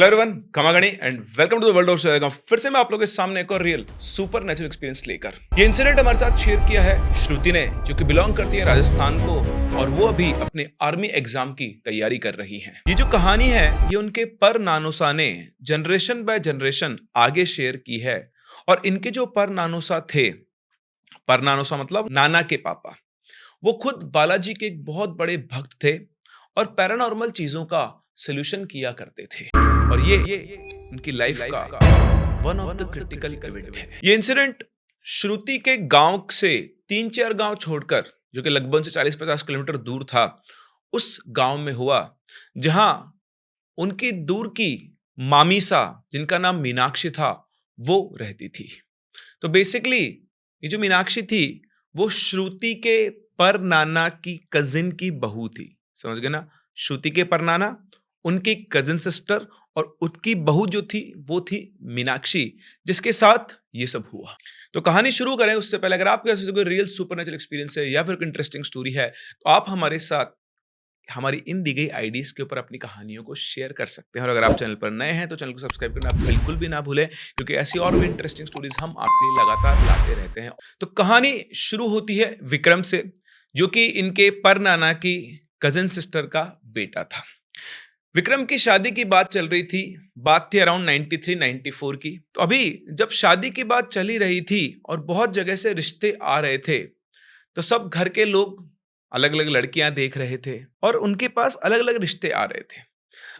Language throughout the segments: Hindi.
हेलो एवरीवन, खमागणी and welcome to the world of शेयरगाम। फिर से मैं आप लोगों के सामने एक और रियल सुपर नेचुरल एक्सपीरियंस लेकर ये इंसिडेंट हमारे साथ शेयर किया है श्रुति ने, जो कि बिलोंग करती है राजस्थान को, और वो अभी अपने आर्मी एग्जाम की तैयारी कर रही हैं। ये जो कहानी है ये उनके पर नानोसा ने जनरेशन बाय जनरेशन आगे शेयर की है। और इनके जो पर नानोसा थे, पर नानोसा मतलब नाना के पापा, वो खुद बालाजी के एक बहुत बड़े भक्त थे और पैरानॉर्मल चीजों का सोल्यूशन किया करते थे। और ये उनकी लाइफ का one of the critical event है। ये इंसिडेंट श्रुति के गांव से 3-4 गांव छोड़कर, जो कि लगभग से 40-50 किलोमीटर दूर था, उस गांव में हुआ जहां उनकी दूर की मामीसा, जिनका नाम मीनाक्षी था, वो रहती थी। तो बेसिकली ये जो मीनाक्षी थी वो श्रुति के पर नाना की कजिन की बहू थी। समझ गए ना? श्रुति के पर नाना, उनकी कजिन सिस्टर, और उनकी बहू जो थी वो थी मीनाक्षी, जिसके साथ ये सब हुआ। तो कहानी शुरू करें उससे पहले, अगर आपके पास कोई रियल सुपरनेचुरल एक्सपीरियंस है या फिर कोई इंटरेस्टिंग स्टोरी है, तो आप हमारे साथ हमारी इन दी गई आईडीज के ऊपर अपनी कहानियों को शेयर कर सकते हैं। और अगर आप चैनल पर नए हैं तो चैनल को सब्सक्राइब करना आप बिल्कुल भी ना भूलें, क्योंकि ऐसी और भी इंटरेस्टिंग स्टोरीज हम आपके लिए लगातार लाते रहते हैं। तो कहानी शुरू होती है विक्रम से, जो कि इनके पर नाना की कजिन सिस्टर का बेटा था। विक्रम की शादी की बात चल रही थी, बात थी अराउंड 93-94 की। तो अभी जब शादी की बात चली रही थी और बहुत जगह से रिश्ते आ रहे थे, तो सब घर के लोग अलग अलग लड़कियां देख रहे थे और उनके पास अलग अलग रिश्ते आ रहे थे।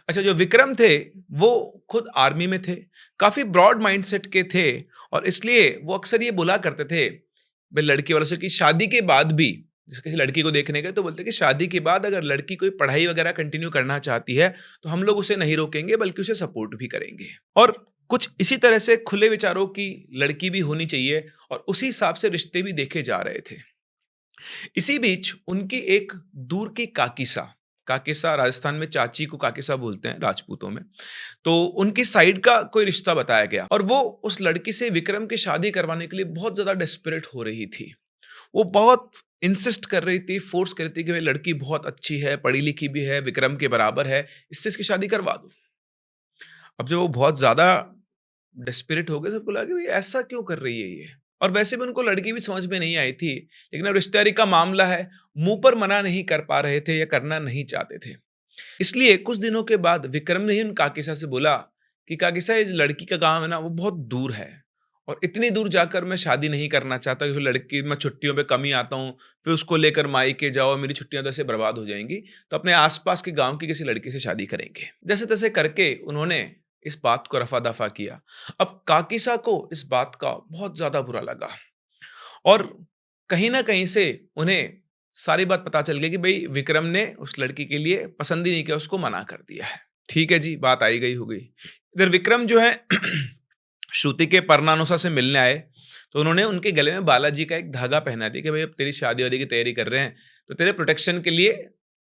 अच्छा, जो विक्रम थे वो खुद आर्मी में थे, काफी ब्रॉड माइंडसेट के थे, और इसलिए वो अक्सर ये बोला करते थे भाई लड़की वालों से कि शादी के बाद भी, जैसे किसी लड़की को देखने गए तो बोलते कि शादी के बाद अगर लड़की कोई पढ़ाई वगैरह कंटिन्यू करना चाहती है तो हम लोग उसे नहीं रोकेंगे, बल्कि उसे सपोर्ट भी करेंगे। और कुछ इसी तरह से खुले विचारों की लड़की भी होनी चाहिए, और उसी हिसाब से रिश्ते भी देखे जा रहे थे। इसी बीच उनकी एक दूर की काकीसा, काकीसा राजस्थान में चाची को काकीसा बोलते हैं राजपूतों में, तो उनकी साइड का कोई रिश्ता बताया गया, और वो उस लड़की से विक्रम की शादी करवाने के लिए बहुत ज्यादा डेस्परेट हो रही थी। वो बहुत इंसिस्ट कर रही थी, फोर्स कर रही थी कि भाई लड़की बहुत अच्छी है, पढ़ी लिखी भी है, विक्रम के बराबर है, इससे इसकी शादी करवा दो। अब जब वो बहुत ज्यादा डेस्परेट हो गए, सबको लगा कि भाई ऐसा क्यों कर रही है ये। और वैसे भी उनको लड़की भी समझ में नहीं आई थी, लेकिन अब रिश्तेदारी का मामला है, मुंह पर मना नहीं कर पा रहे थे या करना नहीं चाहते थे। इसलिए कुछ दिनों के बाद विक्रम ने ही उन काकीसा से बोला कि काकीसा, ये जो लड़की का गांव है ना वो बहुत दूर है, और इतनी दूर जाकर मैं शादी नहीं करना चाहता, क्योंकि लड़की मैं छुट्टियों पे कम ही आता हूँ, फिर उसको लेकर मायके जाओ, मेरी छुट्टियां तो ऐसे बर्बाद हो जाएंगी, तो अपने आसपास के गांव की किसी लड़की से शादी करेंगे। जैसे तैसे करके उन्होंने इस बात को रफा दफा किया। अब काकीसा को इस बात का बहुत ज्यादा बुरा लगा, और कहीं ना कहीं से उन्हें सारी बात पता चल गई कि भाई विक्रम ने उस लड़की के लिए पसंद ही नहीं किया, उसको मना कर दिया है। ठीक है जी, बात आई गई हो गई। इधर विक्रम जो है श्रुति के परनानुसा से मिलने आए, तो उन्होंने उनके गले में बालाजी का एक धागा पहना दिया कि भाई अब तेरी शादी वादी की तैयारी कर रहे हैं, तो तेरे प्रोटेक्शन के लिए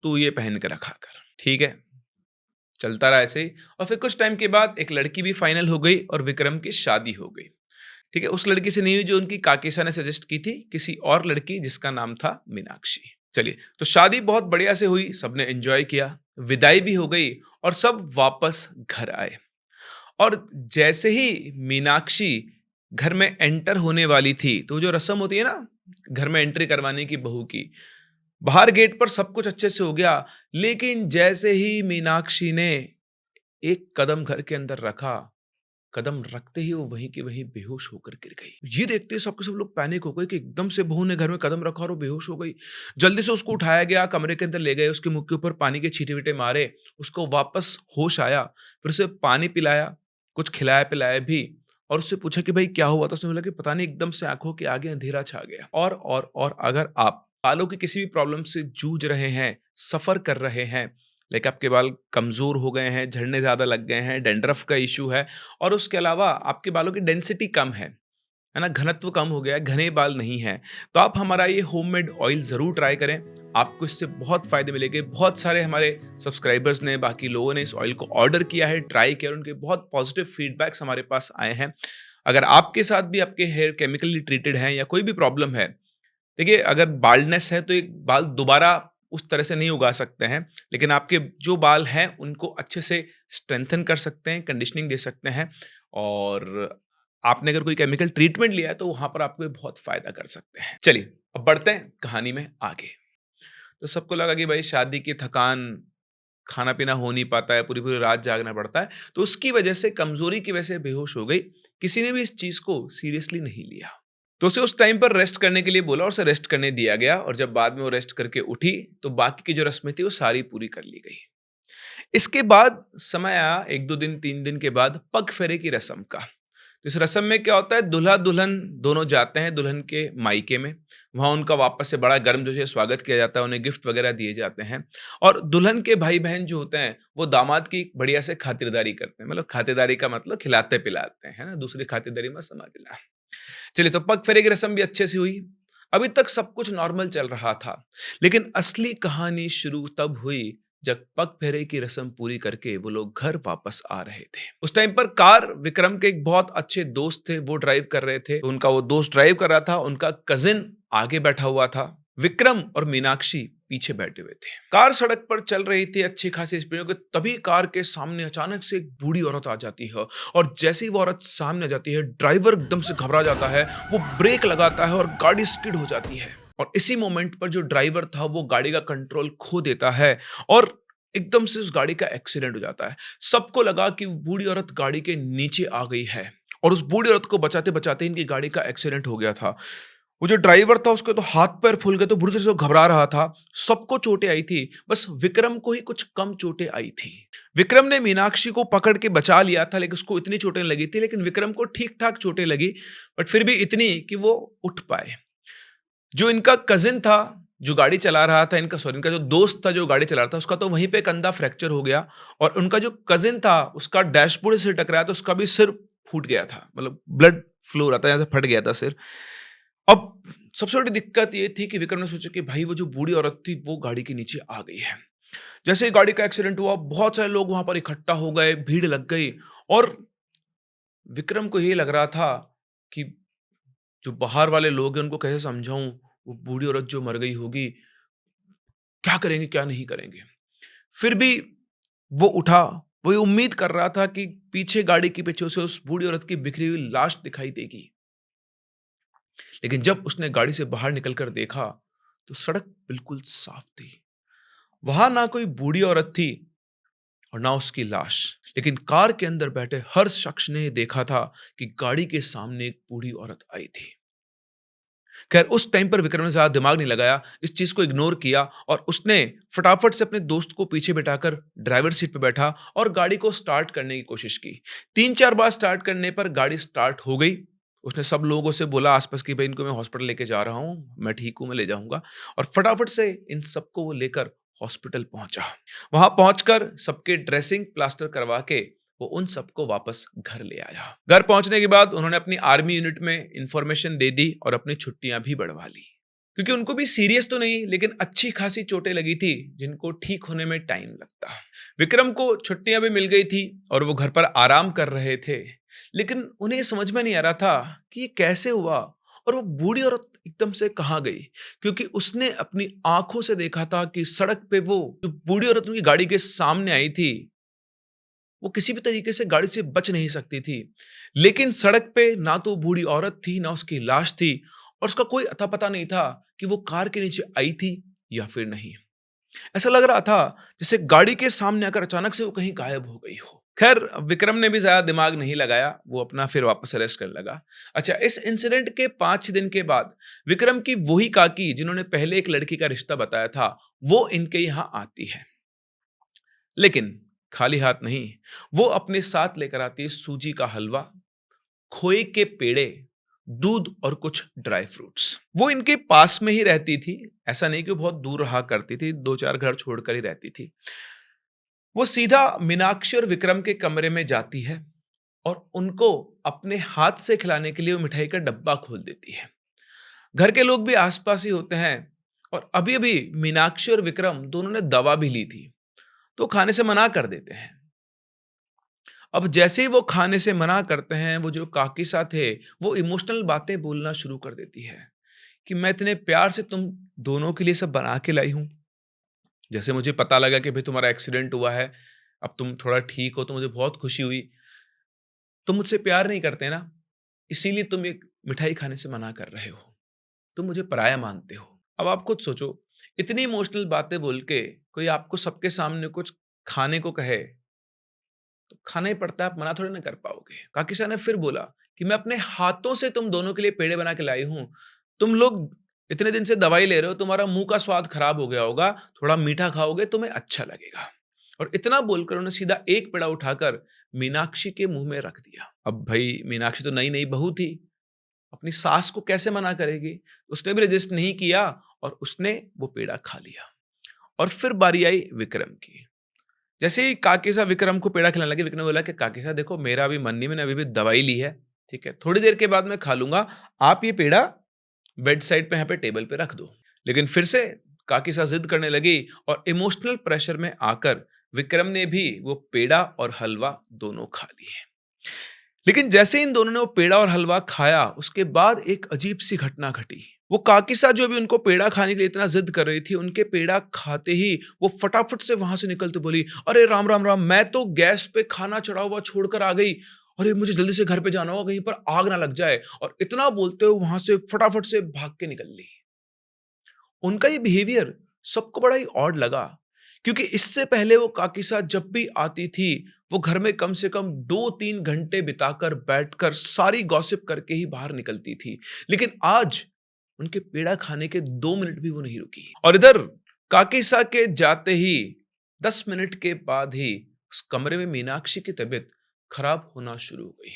तू ये पहन के रखा कर। ठीक है, चलता रहा ऐसे ही। और फिर कुछ टाइम के बाद एक लड़की भी फाइनल हो गई और विक्रम की शादी हो गई। ठीक है, उस लड़की से नहीं हुई जो उनकी काकीसा ने सजेस्ट की थी, किसी और लड़की जिसका नाम था मीनाक्षी। चलिए, तो शादी बहुत बढ़िया से हुई, सबने एंजॉय किया, विदाई भी हो गई, और सब वापस घर आए। और जैसे ही मीनाक्षी घर में एंटर होने वाली थी, तो जो रस्म होती है ना घर में एंट्री करवाने की बहू की, बाहर गेट पर सब कुछ अच्छे से हो गया, लेकिन जैसे ही मीनाक्षी ने एक कदम घर के अंदर रखा, कदम रखते ही वो वहीं की वहीं बेहोश होकर गिर गई। ये देखते ही सबके सब लोग पैनिक हो गए कि एकदम से बहू ने घर में कदम रखा और वो बेहोश हो गई। जल्दी से उसको उठाया गया, कमरे के अंदर ले गए, उसके मुंह के ऊपर पानी के छींटे वीटे मारे, उसको वापस होश आया, फिर उसे पानी पिलाया, कुछ खिलाया पिलाया भी, और उससे पूछा कि भाई क्या हुआ, तो उसने बोला कि पता नहीं, एकदम से आंखों के आगे अंधेरा छा गया। और अगर आप बालों की किसी भी प्रॉब्लम से जूझ रहे हैं, सफर कर रहे हैं, लाइक आपके बाल कमजोर हो गए हैं, झड़ने ज्यादा लग गए हैं, डैंड्रफ का इश्यू है, और उसके अलावा आपके बालों की डेंसिटी कम है ना, घनत्व कम हो गया है, घने बाल नहीं है, तो आप हमारा ये होममेड ऑयल जरूर ट्राई करें। आपको इससे बहुत फायदे मिलेंगे। बहुत सारे हमारे सब्सक्राइबर्स ने, बाकी लोगों ने इस ऑयल को ऑर्डर किया है, ट्राई किया, और उनके बहुत पॉजिटिव फीडबैक्स हमारे पास आए हैं। अगर आपके साथ भी आपके हेयर केमिकली ट्रीटेड हैं या कोई भी प्रॉब्लम है, देखिए अगर बाल्डनेस है तो एक बाल दोबारा उस तरह से नहीं उगा सकते हैं, लेकिन आपके जो बाल हैं उनको अच्छे से स्ट्रेंथन कर सकते हैं, कंडीशनिंग दे सकते हैं और आपने अगर कोई केमिकल ट्रीटमेंट लिया है तो वहाँ पर आपको ये बहुत फ़ायदा कर सकते हैं। चलिए, अब बढ़ते हैं कहानी में आगे। तो सबको लगा कि भाई शादी की थकान, खाना-पीना हो नहीं पाता है, पूरी-पूरी रात जागना पड़ता है, तो उसकी वजह से कमज़ोरी की वजह से बेहोश हो गई। किसी ने भी इस चीज़ को सीरियसली नहीं लिया। तो उसे उस टाइम पर रेस्ट करने के लिए बोला और उसे रेस्ट करने दिया गया और जब बाद में वो रेस्ट करके उठी, तो बाकी की जो रस्में थी वो सारी पूरी कर ली गई। इसके बाद समय आया 1-2 दिन, 3 दिन के बाद पग फेरे की रस्म का। तो इस रस्म में क्या होता है, दूल्हा-दुल्हन दोनों जाते हैं दुल्हन के मायके में। वहाँ उनका वापस से बड़ा गर्मजोशी से स्वागत किया जाता है, उन्हें गिफ्ट वगैरह दिए जाते हैं और दुल्हन के भाई-बहन जो होते हैं, वो दामाद की बढ़िया से खातिरदारी करते हैं। मतलब खातिरदारी का मतलब खिलाते-पिलाते हैं, है ना? दूसरी खातिरदारी मत समझना। चलिए, तो पग फेरे की रस्म भी अच्छे से हुई। अभी तक सब कुछ नॉर्मल चल रहा था, लेकिन असली कहानी शुरू तब हुई जब पग फेरे की रस्म पूरी करके वो लोग घर वापस आ रहे थे। उस टाइम पर कार विक्रम के एक बहुत अच्छे दोस्त थे, वो ड्राइव कर रहे थे। उनका वो दोस्त ड्राइव कर रहा था, उनका कजिन आगे बैठा हुआ था। विक्रम और मीनाक्षी पीछे बैठे हुए थे। कार सड़क पर चल रही थी अच्छी खासी स्पीड में, तभी कार के सामने अचानक से एक बूढ़ी औरत आ जाती है और जैसे ही वो औरत सामने आ जाती है, ड्राइवर एकदम से घबरा जाता है, वो ब्रेक लगाता है और गाड़ी स्किड हो जाती है। और इसी मोमेंट पर जो ड्राइवर था वो गाड़ी का कंट्रोल खो देता है और एकदम से उस गाड़ी का एक्सीडेंट हो जाता है। सबको लगा कि बूढ़ी औरत गाड़ी के नीचे आ गई है और उस बूढ़ी औरत को बचाते-बचाते इनकी गाड़ी का एक्सीडेंट हो गया था। वो जो ड्राइवर था उसके तो हाथ-पैर फूल गए, तो बुरी तरह से वो घबरा रहा था। सबको चोटें आई थी, बस विक्रम को ही कुछ कम चोटें आई थी। विक्रम ने मीनाक्षी को पकड़ के बचा लिया था, लेकिन उसको इतनी चोटें लगी थी, लेकिन विक्रम को ठीक-ठाक चोटें लगी, बट फिर भी इतनी कि वो उठ पाए। जो इनका कजिन था, जो गाड़ी चला रहा था, इनका जो दोस्त था जो गाड़ी चला रहा था, उसका तो वहीं पे कंधा फ्रैक्चर हो गया और उनका जो कजिन था, उसका डैशबोर्ड से टकराया तो उसका भी सिर फूट गया था। मतलब ब्लड फ्लो हो रहा था, यहाँ से फट गया था सिर। अब सबसे बड़ी दिक्कत ये थी कि विक्रम ने सोचा कि भाई वो जो बूढ़ी औरत थी, वो गाड़ी के नीचे आ गई है। जैसे ही गाड़ी का एक्सीडेंट हुआ, बहुत सारे लोग वहाँ पर इकट्ठा हो गए, भीड़ लग गई और विक्रम को ये लग रहा था कि जो बाहर वाले लोग हैं उनको कैसे समझाऊँ, वो बूढ़ी औरत जो मर गई होगी, क्या करेंगे, क्या नहीं करेंगे? फिर भी वो उठा, वो ये उम्मीद कर रहा था कि पीछे गाड़ी के पीछे उसे उस बूढ़ी औरत की बिखरी हुई लाश दिखाई देगी। लेकिन जब उसने गाड़ी से बाहर निकलकर देखा, तो सड़क बिल्कुल साफ थी। वहां ना कोई बूढ़ी औरत थी और ना उसकी लाश, लेकिन कार के अंदर बैठे हर शख्स ने देखा था कि गाड़ी के सामने एक बूढ़ी औरत आई थी। खैर, उस टाइम पर विक्रम ने ज़्यादा दिमाग नहीं लगाया, इस चीज़ को इग्नोर किया और उसने फटाफट से अपने दोस्त को पीछे बिठाकर ड्राइवर सीट पे बैठा और गाड़ी को स्टार्ट करने की कोशिश की। 3-4 बार स्टार्ट करने पर गाड़ी स्टार्ट हो गई। उसने सब लोगों से बोला आस-पास कि भई इनको मैं हॉस्पिटल लेके जा रहा हूँ, मैं ठीक हूँ, मैं ले जाऊँगा और फटाफट से इन सबको वो लेकर हॉस्पिटल पहुँचा। वहाँ पहुँचकर सबके ड्रेसिंग प्लास्टर करवा के वो उन सबको वापस घर ले आया। घर पहुंचने के बाद उन्होंने अपनी आर्मी यूनिट में इंफॉर्मेशन दे दी और अपनी छुट्टियां भी बढ़वा ली, क्योंकि उनको भी सीरियस तो नहीं, लेकिन अच्छी खासी चोटें लगी थी जिनको ठीक होने में टाइम लगता। विक्रम को छुट्टियां भी मिल गई थी और वो घर पर आराम कर रहे थे, लेकिन उन्हें समझ में नहीं आ रहा था कि ये कैसे हुआ और वो बूढ़ी औरत एकदम से कहाँ गई, क्योंकि उसने अपनी आंखों से देखा था कि सड़क पे वो जो बूढ़ी औरत उनकी गाड़ी के सामने आई थी, वो किसी भी तरीके से गाड़ी से बच नहीं सकती थी। लेकिन सड़क पे ना तो बूढ़ी औरत थी, ना उसकी लाश थी और उसका कोई अता-पता नहीं था कि वो कार के नीचे आई थी या फिर नहीं। ऐसा लग रहा था जैसे गाड़ी के सामने आकर अचानक से वो कहीं गायब हो गई हो। खैर, विक्रम ने भी ज़्यादा दिमाग नहीं लगाया, वो अपना फिर वापस रेस्ट करने लगा। अच्छा, इस इंसिडेंट के 5 दिन के बाद विक्रम की वही काकी जिन्होंने पहले एक लड़की का रिश्ता बताया था, वो इनके यहाँ आती है। लेकिन खाली हाथ नहीं, वो अपने साथ लेकर आती है सूजी का हलवा, खोए के पेड़े, दूध और कुछ ड्राई फ्रूट्स। वो इनके पास में ही रहती थी, ऐसा नहीं कि वो बहुत दूर रहा करती थी, 2-4 घर छोड़कर ही रहती थी। वो सीधा मीनाक्षी और विक्रम के कमरे में जाती है और उनको अपने हाथ से खिलाने के लिए वो मिठाई का डब्बा खोल देती है। घर के लोग भी आस-पास ही होते हैं और अभी-अभी मीनाक्षी और विक्रम दोनों ने दवा भी ली थी, तो खाने से मना कर देते हैं। अब जैसे ही वो खाने से मना करते हैं, वो जो काकी साथ है, वो इमोशनल बातें बोलना शुरू कर देती है कि मैं इतने प्यार से तुम दोनों के लिए सब बना के लाई हूँ, जैसे मुझे पता लगा कि भाई तुम्हारा एक्सीडेंट हुआ है, अब तुम थोड़ा ठीक हो, तो मुझे बहुत खुशी हुई। तुम मुझसे प्यार नहीं करते ना, इसीलिए तुम एक मिठाई खाने से मना कर रहे हो। तुम मुझे पराया मानते हो। अब आप खुद सोचो, इतनी इमोशनल बातें बोल के कोई आपको सबके सामने कुछ खाने को कहे, तो खाना ही पड़ता है, आप मना थोड़ी ना कर पाओगे। काकी साहब ने फिर बोला कि मैं अपने हाथों से तुम दोनों के लिए पेड़े बना के लाई हूँ। तुम लोग इतने दिन से दवाई ले रहे हो, तुम्हारा मुँह का स्वाद खराब हो गया होगा, थोड़ा मीठा खाओगे तुम्हें अच्छा लगेगा। और इतना बोलकर उन्होंने सीधा एक पेड़ा उठाकर मीनाक्षी के मुँह में रख दिया। अब भई मीनाक्षी तो नई-नई बहू थी, अपनी सास को कैसे मना करेगी? उसने भी रजिस्ट नहीं किया और उसने वो पेड़ा खा लिया। और फिर बारी आई विक्रम की। जैसे ही काकी साहब विक्रम को पेड़ा खिलाने लगे, विक्रम ने बोला कि काकी साहब देखो मेरा अभी मन नहीं, मैंने अभी भी दवाई ली है, ठीक है? थोड़ी देर के बाद मैं खा लूँगा, आप ये पेड़ा बेड साइड पे यहाँ पे टेबल पे रख दो। लेकिन फिर से काकी साहब ज़िद करने लगी और इमोशनल प्रेशर में आकर विक्रम ने भी वो पेड़ा और हलवा दोनों खा लिए। लेकिन जैसे इन दोनों ने वो पेड़ा और हलवा खाया, उसके बाद एक अजीब-सी घटना घटी। वो काकी साहब जो अभी उनको पेड़ा खाने के लिए इतना ज़िद कर रही थी, उनके पेड़ा खाते ही वो फटाफट से वहाँ से निकलते बोली, "अरे राम, राम, राम! मैं तो गैस पे खाना चढ़ा हुआ छोड़कर आ गई। अरे मुझे जल्दी से घर पे जाना होगा, कहीं पर आग ना लग जाए।" और इतना बोलते हुए वहाँ से फटाफट से भाग के निकल ली। उनका ये बिहेवियर सबको बड़ा ही ऑड लगा, क्योंकि इससे पहले वो काकी साहब जब भी आती थी, वो घर में कम से कम 2-3 घंटे बिताकर बैठकर सारी गॉसिप करके ही बाहर निकलती थी। लेकिन आज उनके पेड़ा खाने के 2 मिनट भी वो नहीं रुकी। और इधर काकी साहब के जाते ही 10 मिनट के बाद ही उस कमरे में मीनाक्षी की तबीयत खराब होना शुरू हो गई।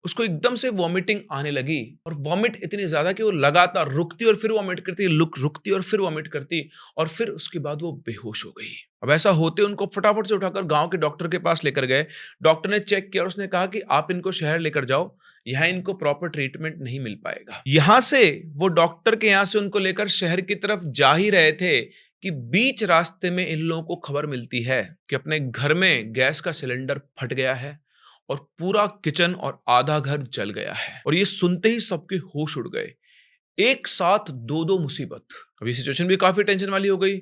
उसको एकदम से वॉमिटिंग आने लगी और वॉमिट इतनी ज़्यादा कि वो लगातार रुकती और फिर वॉमिट करती, रुकती और फिर वॉमिट करती और फिर उसके बाद वो बेहोश हो गई। अब ऐसा होते उनको फटाफट से उठाकर गाँव के डॉक्टर के पास लेकर गए। डॉक्टर ने चेक किया और उसने कहा कि आप इनको शहर लेकर जाओ, यहाँ इनको प्रॉपर ट्रीटमेंट नहीं मिल पाएगा। यहाँ से वो डॉक्टर के यहाँ से उनको लेकर शहर की तरफ जा ही रहे थे कि बीच रास्ते में इन लोगों को खबर मिलती है कि अपने घर में गैस का सिलेंडर फट गया है और पूरा किचन और आधा घर जल गया है। और ये सुनते ही सबके होश उड़ गए। एक साथ 2-2 मुसीबत। अब ये सिचुएशन भी काफ़ी टेंशन वाली हो गई।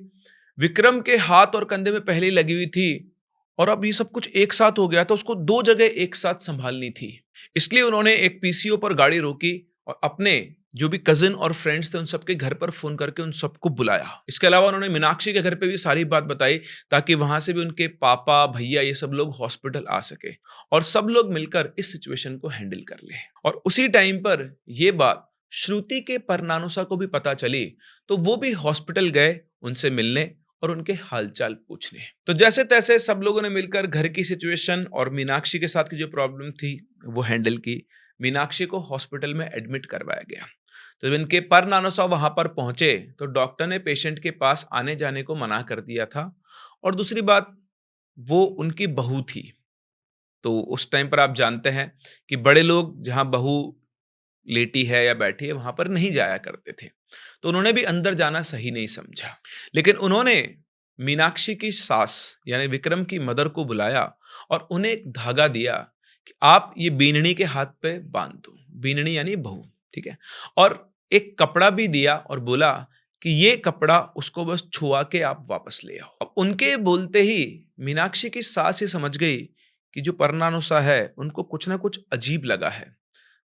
विक्रम के हाथ और कंधे में पहले ही लगी हुई थी और अब ये सब कुछ एक साथ हो गया, तो उसको 2 जगह एक साथ सँभालनी थी। इसलिए उन्होंने एक पीसीओ पर गाड़ी रोकी और अपने जो भी कज़िन और फ्रेंड्स थे, उन सबके घर पर फ़ोन करके उन सबको बुलाया। इसके अलावा उन्होंने मीनाक्षी के घर पे भी सारी बात बताई, ताकि वहाँ से भी उनके पापा, भैया ये सब लोग हॉस्पिटल आ सके और सब लोग मिलकर इस सिचुएशन को हैंडल कर लें। और उसी टाइम पर ये बात श्रुति के परनानुसा को भी पता चली, तो वो भी हॉस्पिटल गए उनसे मिलने और उनके हालचाल पूछने। तो जैसे-तैसे सब लोगों ने मिलकर घर की सिचुएशन और मीनाक्षी के साथ की जो प्रॉब्लम थी, वो हैंडल की। मीनाक्षी को हॉस्पिटल में एडमिट करवाया गया। तो जब इनके परनानुसा वहाँ पर पहुँचे, तो डॉक्टर ने पेशेंट के पास आने-जाने को मना कर दिया था और दूसरी बात, वो उनकी बहू थी। तो उस टाइम पर आप जानते हैं कि बड़े लोग जहाँ बहू लेटी है या बैठी है, वहाँ पर नहीं जाया करते थे। तो उन्होंने भी अंदर जाना सही नहीं समझा। लेकिन उन्होंने मीनाक्षी की सास यानी विक्रम की मदर को बुलाया और उन्हें एक धागा दिया कि आप ये बीननी के हाथ पे बाँध दो। बीननी यानी बहू, ठीक है? और एक कपड़ा भी दिया और बोला कि ये कपड़ा उसको बस छुआ के आप वापस ले आओ। अब उनके बोलते ही मीनाक्षी की सास ये समझ गई कि जो परनानुसा है, उनको कुछ ना कुछ अजीब लगा है।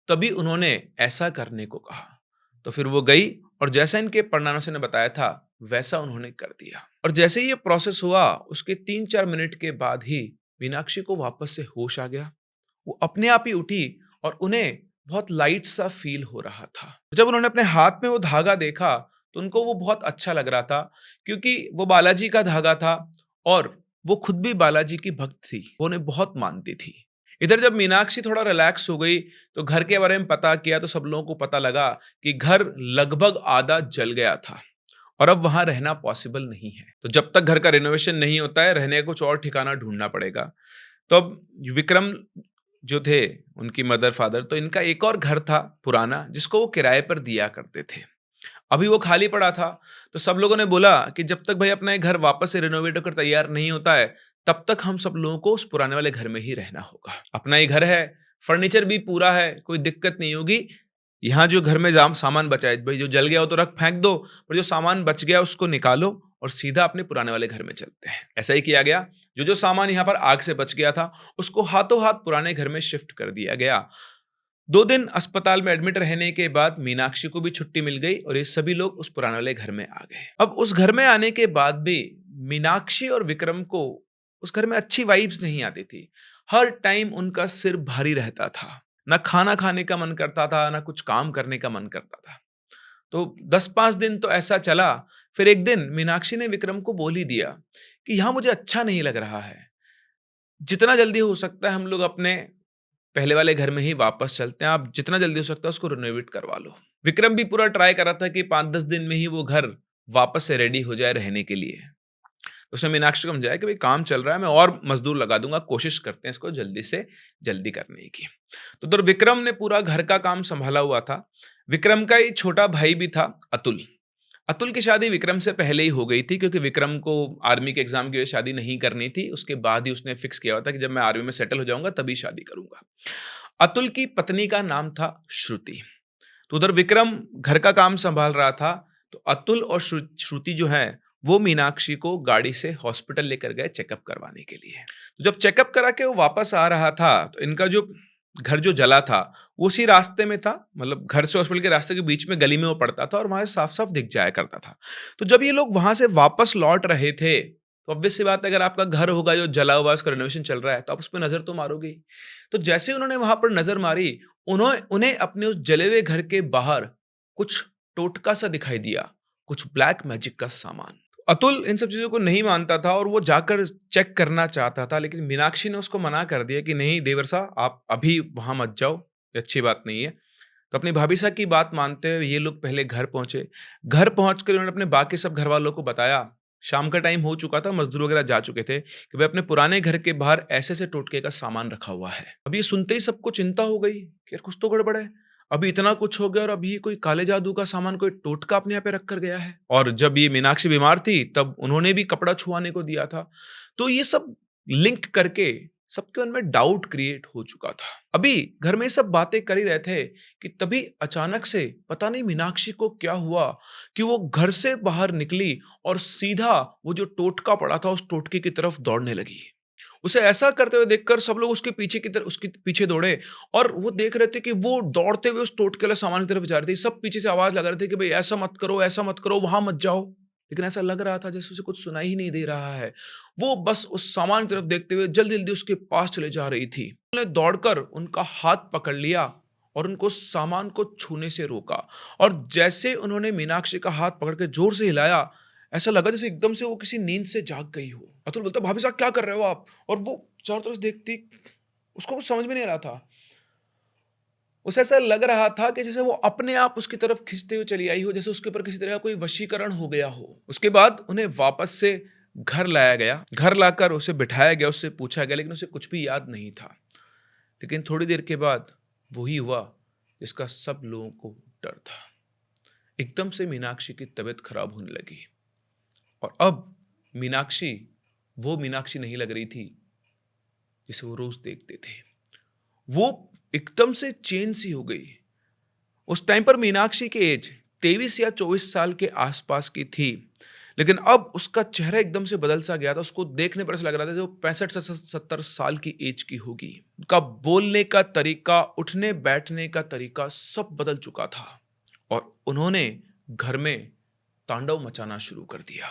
तभी उन्होंने ऐसा करने को कहा। तो फिर वो गई और जैसा इनके परनानुसा ने बताया था, वैसा उन्होंने कर दिया। और जैसे ही ये प्रोसेस हुआ, उसके 3-4 मिनट के बाद ही मीनाक्षी को वापस से होश आ गया। वो अपने आप ही उठी और उन्हें बहुत लाइट सा फील हो रहा था। जब उन्होंने अपने हाथ में वो धागा देखा, तो उनको वो बहुत अच्छा लग रहा था, क्योंकि वो बालाजी का धागा था और वो खुद भी बालाजी की भक्त थी। वो उन्हें बहुत मानती थी। इधर जब मीनाक्षी थोड़ा रिलैक्स हो गई, तो घर के बारे में पता किया, तो सब लोगों को पता लगा कि घर लगभग आधा जल गया था और अब वहां रहना पॉसिबल नहीं है। तो जब तक घर का रिनोवेशन नहीं होता है, रहने का कुछ और ठिकाना ढूंढना पड़ेगा। तो अब विक्रम जो थे, उनकी मदर फादर, तो इनका एक और घर था पुराना, जिसको वो किराए पर दिया करते थे। अभी वो खाली पड़ा था, तो सब लोगों ने बोला कि जब तक भाई अपना ये घर वापस से रिनोवेट होकर तैयार नहीं होता है, तब तक हम सब लोगों को उस पुराने वाले घर में ही रहना होगा। अपना ही घर है, फर्नीचर भी पूरा है, कोई दिक्कत नहीं होगी। यहाँ जो घर में जाम सामान बचा है, भाई जो जल गया हो तो रख फेंक दो, पर जो सामान बच गया उसको निकालो और सीधा अपने पुराने वाले घर में चलते हैं। ऐसा ही किया गया। जो सामान यहाँ पर आग से बच गया था, उसको हाथों हाथ पुराने घर में शिफ्ट कर दिया गया। 2 दिन अस्पताल में एडमिट रहने के बाद मीनाक्षी को भी छुट्टी मिल गई और ये सभी लोग उस पुराने वाले घर में आ गए। अब उस घर में आने के बाद भी मीनाक्षी और विक्रम को उस घर में अच्छी वाइब्स नहीं आती थी। हर टाइम उनका सिर भारी रहता था। ना खाना खाने का मन करता था, ना कुछ काम करने का मन करता था। तो 10-5 दिन तो ऐसा चला। फिर एक दिन मीनाक्षी ने विक्रम को बोल ही दिया कि यहाँ मुझे अच्छा नहीं लग रहा है। जितना जल्दी हो सकता है हम लोग अपने पहले वाले घर में ही वापस चलते हैं। आप जितना जल्दी हो सकता है उसको रिनोवेट करवा लो। विक्रम भी पूरा ट्राई कर रहा था कि 5-10 दिन में ही वो घर वापस से रेडी हो जाए रहने के लिए। उसने मीनाक्षी को समझाया कि भाई काम चल रहा है, मैं और मजदूर लगा दूंगा, कोशिश करते हैं इसको जल्दी से जल्दी करने की। तो उधर विक्रम ने पूरा घर का काम संभाला हुआ था। विक्रम का ही छोटा भाई भी था, अतुल। अतुल की शादी विक्रम से पहले ही हो गई थी, क्योंकि विक्रम को आर्मी के एग्जाम की वजह से शादी नहीं करनी थी। उसके बाद ही उसने फिक्स किया हुआ था कि जब मैं आर्मी में सेटल हो जाऊंगा तभी शादी करूंगा। अतुल की पत्नी का नाम था श्रुति। तो उधर विक्रम घर का काम संभाल रहा था, तो अतुल और श्रुति जो है वो मीनाक्षी को गाड़ी से हॉस्पिटल लेकर गए चेकअप करवाने के लिए। तो जब चेकअप करा के वो वापस आ रहा था, तो इनका जो घर जो जला था वो उसी रास्ते में था। मतलब घर से हॉस्पिटल के रास्ते के बीच में गली में वो पड़ता था और वहां से साफ साफ दिख जाया करता था। तो जब ये लोग वहां से वापस लौट रहे थे, तो ऑब्वियस सी बात है, अगर आपका घर होगा जो जला हुआ, उसका रेनोवेशन चल रहा है, तो आप उस पर नजर तो मारोगे। तो जैसे उन्होंने वहां पर नजर मारी, उन्हें अपने उस जले हुए घर के बाहर कुछ टोटका सा दिखाई दिया, कुछ ब्लैक मैजिक का सामान। अतुल इन सब चीजों को नहीं मानता था और वो जाकर चेक करना चाहता था, लेकिन मीनाक्षी ने उसको मना कर दिया कि नहीं देवर साहब, आप अभी वहां मत जाओ, ये अच्छी बात नहीं है। तो अपनी भाभी साहब की बात मानते हुए ये लोग पहले घर पहुंचे। घर पहुंचकर उन्होंने अपने बाकी सब घर वालों को बताया। शाम का टाइम हो चुका था, मजदूर वगैरह जा चुके थे, कि भाई अपने पुराने घर के बाहर ऐसे ऐसे टोटके का सामान रखा हुआ है। अब ये सुनते ही सबको चिंता हो गई कि यार कुछ तो गड़बड़ है। अभी इतना कुछ हो गया और अभी ये कोई काले जादू का सामान, कोई टोटका अपने यहाँ पे रख कर गया है। और जब ये मीनाक्षी बीमार थी तब उन्होंने भी कपड़ा छुआने को दिया था। तो ये सब लिंक करके सबके मन में डाउट क्रिएट हो चुका था। अभी घर में सब बातें कर ही रहे थे कि तभी अचानक से पता नहीं मीनाक्षी को क्या हुआ कि वो घर से बाहर निकली और सीधा वो जो टोटका पड़ा था उस टोटके की तरफ दौड़ने लगी। उसे ऐसा करते हुए देखकर सब लोग उसके पीछे दौड़े और वो देख रहे थे कि वो दौड़ते हुए उस टोटके वाले सामान की तरफ जा रही थी। सब पीछे से आवाज लगा रहे थे कि भाई ऐसा मत करो, ऐसा मत करो, वहां मत जाओ। लेकिन ऐसा लग रहा था जैसे उसे कुछ सुनाई ही नहीं दे रहा है। वो बस उस सामान की तरफ देखते हुए जल्दी जल्दी उसके पास चले जा रही थी। उन्होंने दौड़कर उनका हाथ पकड़ लिया और उनको सामान को छूने से रोका। और जैसे उन्होंने मीनाक्षी का हाथ पकड़ के जोर से हिलाया, ऐसा लगा जैसे एकदम से वो किसी नींद से जाग गई हो। अतुल बोलता, भाभी साहब क्या कर रहे हो आप? और वो चारों तरफ देखती, उसको कुछ समझ में नहीं आ रहा था। उसे ऐसा लग रहा था कि जैसे वो अपने आप उसकी तरफ खींचते हुए चली आई हो, जैसे उसके ऊपर किसी तरह का कोई वशीकरण हो गया हो। उसके बाद उन्हें वापस से घर लाया गया। घर लाकर उसे बिठाया गया, उससे पूछा गया, लेकिन उसे कुछ भी याद नहीं था। लेकिन थोड़ी देर के बाद वही हुआ जिसका सब लोगों को डर था। एकदम से मीनाक्षी की तबीयत खराब होने लगी और अब मीनाक्षी वो मीनाक्षी नहीं लग रही थी जिसे वो रोज देखते थे। वो एकदम से चेंज सी हो गई। उस टाइम पर मीनाक्षी की एज 23 या 24 साल के आसपास की थी, लेकिन अब उसका चेहरा एकदम से बदल सा गया था। उसको देखने पर ऐसा लग रहा था जैसे वो 65-70 साल की एज की होगी। उनका बोलने का तरीका, उठने बैठने का तरीका सब बदल चुका था और उन्होंने घर में तांडव मचाना शुरू कर दिया।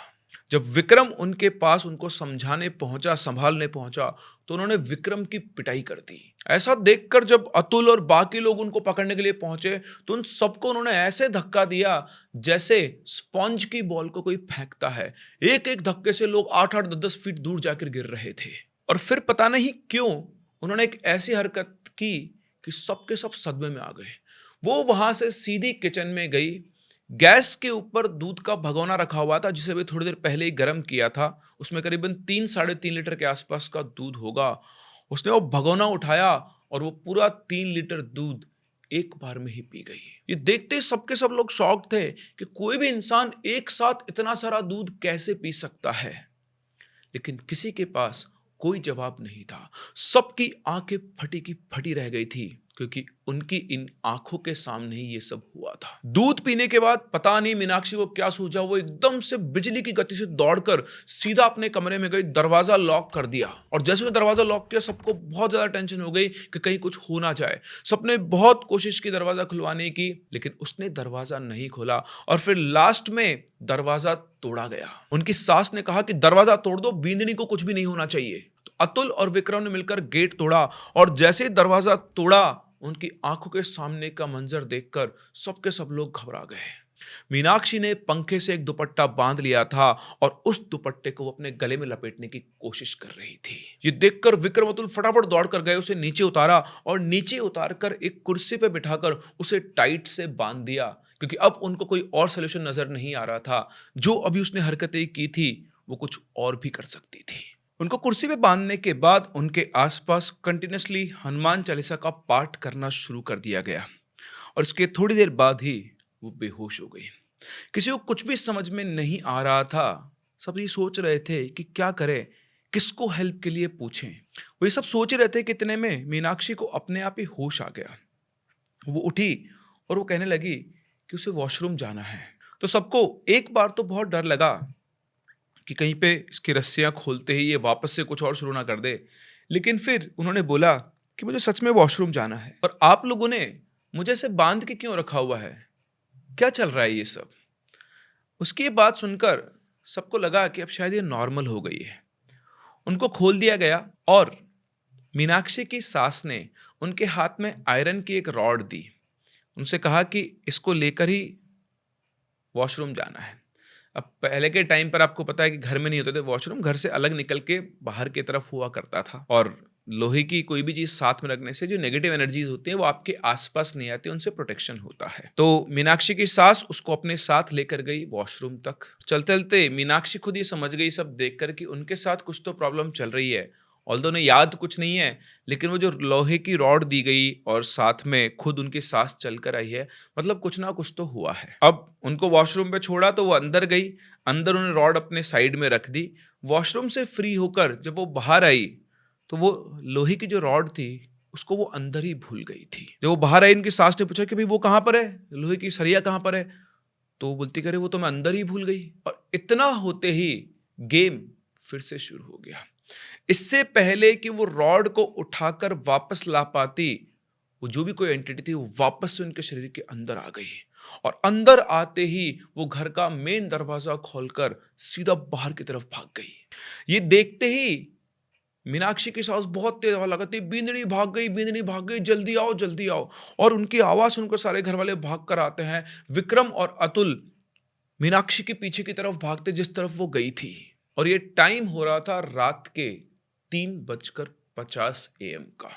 जब विक्रम उनके पास उनको समझाने पहुंचा, संभालने पहुंचा, तो उन्होंने विक्रम की पिटाई कर दी। ऐसा देखकर जब अतुल और बाकी लोग उनको पकड़ने के लिए पहुंचे, तो उन सबको उन्होंने ऐसे धक्का दिया जैसे स्पंज की बॉल को कोई फेंकता है। एक एक धक्के से लोग 8-8, 10-10 फीट दूर जाकर गिर रहे थे। और फिर पता नहीं क्यों उन्होंने एक ऐसी हरकत की कि सबके सब सदमे में आ गए। वो वहां से सीधी किचन में गई। गैस के ऊपर दूध का भगोना रखा हुआ था जिसे वे थोड़ी देर पहले ही गर्म किया था। उसमें करीबन 3-3.5 लीटर के आसपास का दूध होगा। उसने वो भगोना उठाया और वो पूरा 3 लीटर दूध एक बार में ही पी गई। ये देखते ही सबके सब लोग शॉक्ड थे कि कोई भी इंसान एक साथ इतना सारा दूध कैसे पी सकता है। लेकिन किसी के पास कोई जवाब नहीं था। सबकी आंखें फटी की फटी रह गई थी। क्योंकि उनकी इन आंखों के सामने ही ये सब हुआ था। दूध पीने के बाद पता नहीं मीनाक्षी को क्या सूझा, वो एकदम से बिजली की गति से दौड़कर सीधा अपने कमरे में गई, दरवाजा लॉक कर दिया। और जैसे उसने दरवाजा लॉक किया, सबको बहुत ज्यादा टेंशन हो गई कि कहीं कुछ हो ना जाए। सबने बहुत कोशिश की दरवाजा खुलवाने की, लेकिन उसने दरवाजा नहीं खोला और फिर लास्ट में दरवाजा तोड़ा गया। उनकी सास ने कहा कि दरवाजा तोड़ दो, बींदनी को कुछ भी नहीं होना चाहिए। तो अतुल और विक्रम ने मिलकर गेट तोड़ा और जैसे ही दरवाजा तोड़ा, उनकी आंखों के सामने का मंजर देखकर सबके सब लोग घबरा गए। मीनाक्षी ने पंखे से एक दुपट्टा बांध लिया था और उस दुपट्टे को वो अपने गले में लपेटने की कोशिश कर रही थी। ये देखकर विक्रम अतुल फटाफट दौड़ कर गए, उसे नीचे उतारा और नीचे उतारकर एक कुर्सी पे बिठाकर उसे टाइट से बांध दिया, क्योंकि अब उनको कोई और सोल्यूशन नजर नहीं आ रहा था। जो अभी उसने हरकतें की थी वो कुछ और भी कर सकती थी। उनको कुर्सी पे बांधने के बाद उनके आसपास कंटिन्यूसली हनुमान चालीसा का पाठ करना शुरू कर दिया गया और इसके थोड़ी देर बाद ही वो बेहोश हो गई। किसी को कुछ भी समझ में नहीं आ रहा था। सब ये सोच रहे थे कि क्या करें, किसको हेल्प के लिए पूछें। वो ये सब सोच रहे थे कि इतने में मीनाक्षी को अपने आप ही होश आ गया। वो उठी और वो कहने लगी कि उसे वॉशरूम जाना है। तो सबको एक बार तो बहुत डर लगा कि कहीं पे इसकी रस्सियां खोलते ही ये वापस से कुछ और शुरू ना कर दे, लेकिन फिर उन्होंने बोला कि मुझे सच में वॉशरूम जाना है और आप लोगों ने मुझे ऐसे बांध के क्यों रखा हुआ है, क्या चल रहा है ये सब। उसकी ये बात सुनकर सबको लगा कि अब शायद ये नॉर्मल हो गई है। उनको खोल दिया गया और मीनाक्षी की सास ने उनके हाथ में आयरन की एक रॉड दी। उनसे कहा कि इसको लेकर ही वॉशरूम जाना है। अब पहले के टाइम पर आपको पता है कि घर में नहीं होते थे वॉशरूम, घर से अलग निकल के बाहर की तरफ हुआ करता था। और लोहे की कोई भी चीज साथ में रखने से जो नेगेटिव एनर्जीज होती हैं वो आपके आसपास नहीं आती, उनसे प्रोटेक्शन होता है। तो मीनाक्षी की सास उसको अपने साथ लेकर गई वॉशरूम तक। चलते चलते मीनाक्षी खुद ये समझ गई सब देखकर कि उनके साथ कुछ तो प्रॉब्लम चल रही है। ऑल्दो उन्हें याद कुछ नहीं है, लेकिन वो जो लोहे की रॉड दी गई और साथ में खुद उनकी सांस चलकर आई है, मतलब कुछ ना कुछ तो हुआ है। अब उनको वॉशरूम पे छोड़ा तो वो अंदर गई, अंदर उन्हें रॉड अपने साइड में रख दी। वॉशरूम से फ्री होकर जब वो बाहर आई तो वो लोहे की जो रॉड थी उसको वो अंदर ही भूल गई थी। जब वो बाहर आई, उनकी सास ने पूछा कि भाई वो कहाँ पर है, लोहे की सरिया कहाँ पर है। तो वो बोलती करे वो तो मैं अंदर ही भूल गई। और इतना होते ही गेम फिर से शुरू हो गया। इससे पहले कि वो रॉड को उठाकर वापस ला पाती, वो जो भी कोई एंटिटी थी वो वापस से उनके शरीर के अंदर आ गई और अंदर आते ही वो घर का मेन दरवाजा खोलकर सीधा बाहर की तरफ भाग गई। ये देखते ही मीनाक्षी की सास बहुत तेज आवाज लगाती, बींदनी भाग गई, बींदनी भाग गई, जल्दी आओ जल्दी आओ। और उनकी आवाज सुनकर सारे घर वाले भाग कर आते हैं। विक्रम और अतुल मीनाक्षी के पीछे की तरफ भागते जिस तरफ वो गई थी। और ये टाइम हो रहा था रात के 3:50 AM का।